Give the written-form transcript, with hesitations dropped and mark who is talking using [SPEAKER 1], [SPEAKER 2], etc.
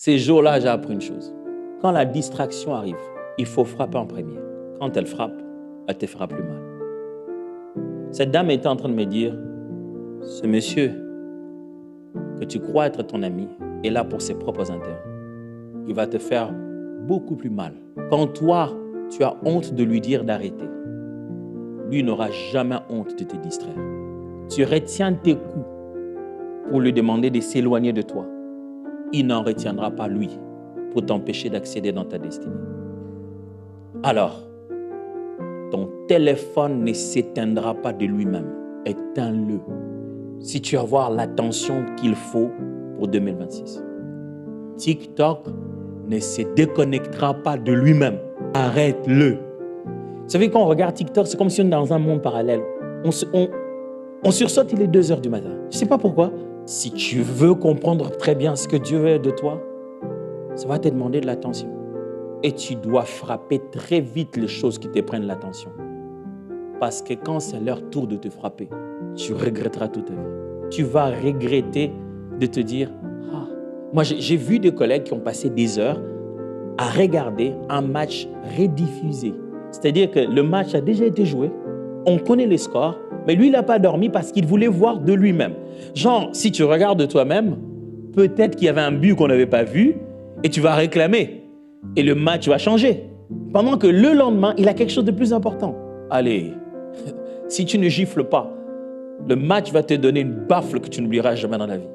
[SPEAKER 1] Ces jours-là, j'ai appris une chose. Quand la distraction arrive, il faut frapper en premier. Quand elle frappe, elle te fera plus mal. Cette dame était en train de me dire, ce monsieur que tu crois être ton ami est là pour ses propres intérêts. Il va te faire beaucoup plus mal. Quand toi, tu as honte de lui dire d'arrêter, lui n'aura jamais honte de te distraire. Tu retiens tes coups pour lui demander de s'éloigner de toi. Il n'en retiendra pas lui pour t'empêcher d'accéder dans ta destinée. Alors, ton téléphone ne s'éteindra pas de lui-même. Éteins-le. Si tu veux avoir l'attention qu'il faut pour 2026. TikTok ne se déconnectera pas de lui-même. Arrête-le. Vous savez, quand on regarde TikTok, c'est comme si on est dans un monde parallèle. On sursaute, il est 2 heures du matin. Je ne sais pas pourquoi. Si tu veux comprendre très bien ce que Dieu veut de toi, ça va te demander de l'attention. Et tu dois frapper très vite les choses qui te prennent l'attention. Parce que quand c'est leur tour de te frapper, tu regretteras toute ta vie. Tu vas regretter de te dire, ah. Moi j'ai vu des collègues qui ont passé des heures à regarder un match rediffusé. C'est-à-dire que le match a déjà été joué, on connaît les scores, mais lui, il n'a pas dormi parce qu'il voulait voir de lui-même. Genre, si tu regardes de toi-même, peut-être qu'il y avait un but qu'on n'avait pas vu et tu vas réclamer. Et le match va changer. Pendant que le lendemain, il a quelque chose de plus important. Allez, si tu ne gifles pas, le match va te donner une baffle que tu n'oublieras jamais dans la vie.